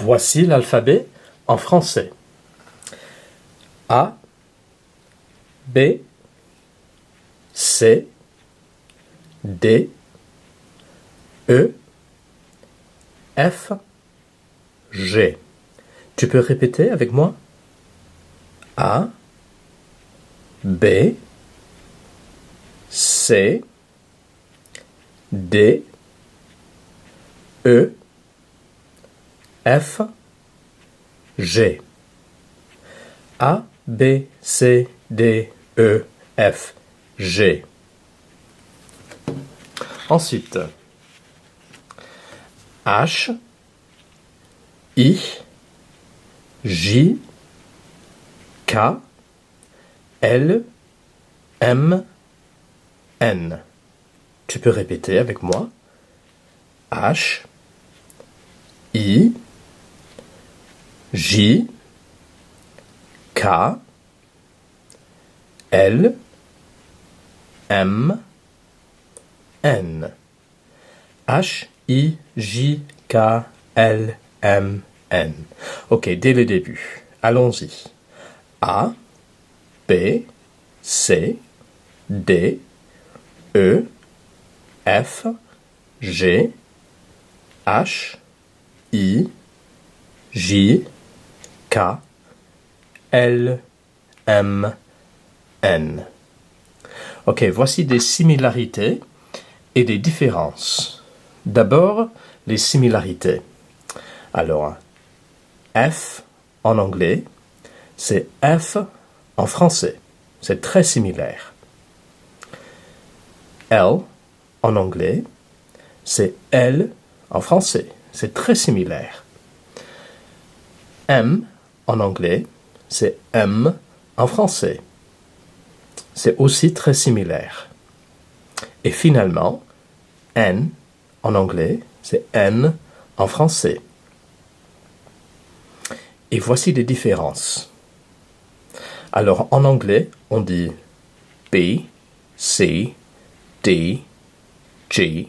Voici l'alphabet en français. A, B, C, D, E, F, G. Tu peux répéter avec moi? A, B, C, D, E, F, G. A, B, C, D, E, F, G. Ensuite, H, I, J, K, L, M, N. Tu peux répéter avec moi? H, I, J, K, L, M, N. H, I, J, K, L, M, N. Ok, dès le début. Allons-y. A, B, C, D, E, F, G, H, I, J, K, L, M, N. Ok, voici des similarités et des différences. D'abord, les similarités. Alors, F en anglais, c'est F en français. C'est très similaire. L en anglais, c'est L en français. C'est très similaire. M en anglais, c'est M en français. C'est aussi très similaire. Et finalement, N en anglais, c'est N en français. Et voici les différences. Alors, en anglais, on dit B, C, D, G.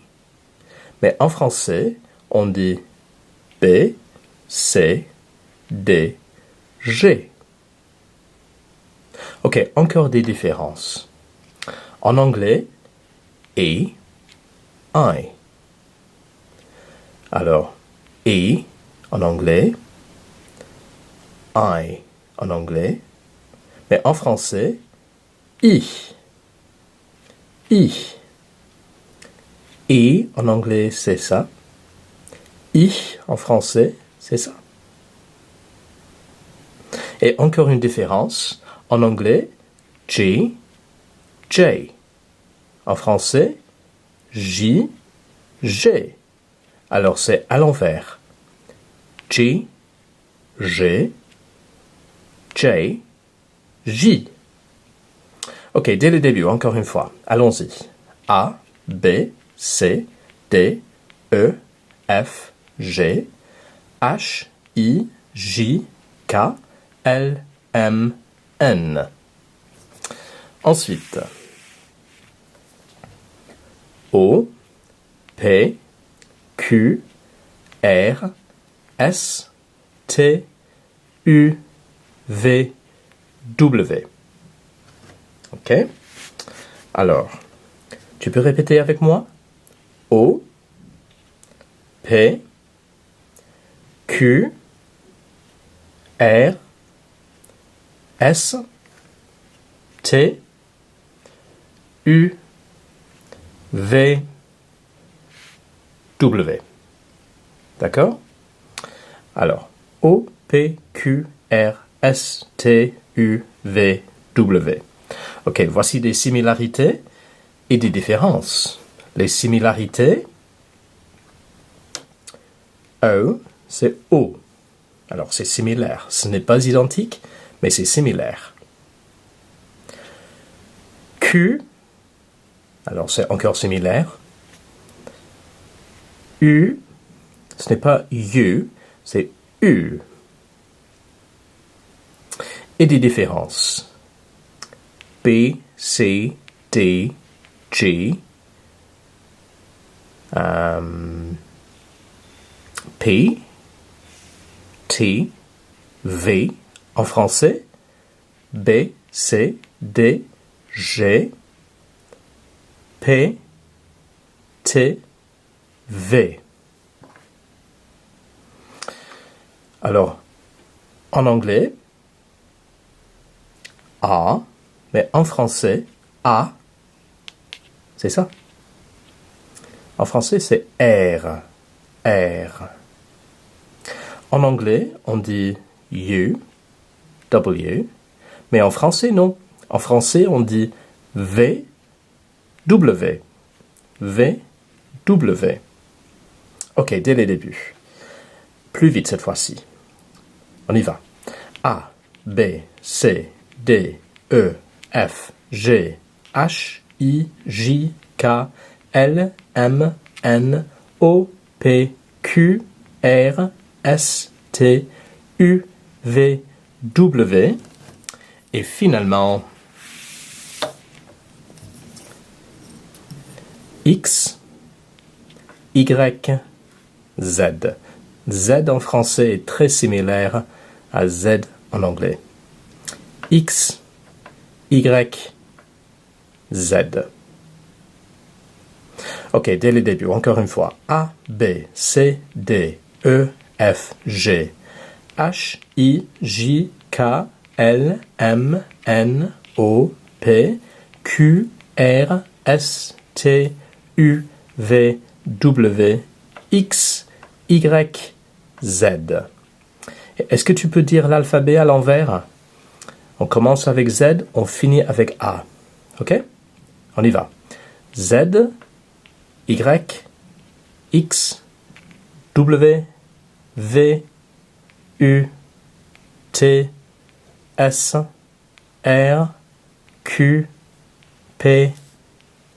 Mais en français, on dit B, C, D, G. Ok, encore des différences. En anglais, A, I. Alors, E en anglais, I en anglais, mais en français, I. I. E en anglais, c'est ça. I en français, c'est ça. Et encore une différence. En anglais, G, J. En français, J, G. Alors c'est à l'envers. G, G, J, J. Ok, dès le début, encore une fois. Allons-y. A, B, C, D, E, F, G, H, I, J, K, L, M, N. Ensuite, O, P, Q, R, S, T, U, V, W. Ok? Alors, tu peux répéter avec moi? O, P, Q, R, S, T, U, V, W. D'accord? Alors, O, P, Q, R, S, T, U, V, W. Ok, voici des similarités et des différences. Les similarités, O, c'est O. Alors, c'est similaire. Ce n'est pas identique, mais c'est similaire. Q, alors c'est encore similaire. U, ce n'est pas U, c'est U. Et des différences. B, C, D, G, P, T, V en français, B, C, D, G, P, T, V. Alors, en anglais, A, mais en français, A, c'est ça. En français, c'est R, R. En anglais, on dit U, W, mais en français, non. En français, on dit V, W, V, W. Ok, dès le début. Plus vite cette fois-ci. On y va. A, B, C, D, E, F, G, H, I, J, K, L, M, N, O, P, Q, R, S, T, U, V, W. Et finalement, X, Y, Z. Z en français est très similaire à Z en anglais. X, Y, Z. Ok, dès le début, encore une fois. A, B, C, D, E, F, G, H, I, J, K, L, M, N, O, P, Q, R, S, T, U, V, W, X, Y, Z. Est-ce que tu peux dire l'alphabet à l'envers? On commence avec Z, on finit avec A. Ok? On y va. Z, Y, X, W, V, U, T, S, R, Q, P,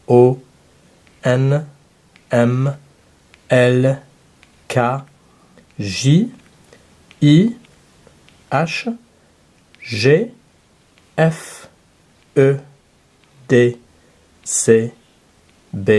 O, N, M, L, K, J, I, H, G, F, E, D, C, B,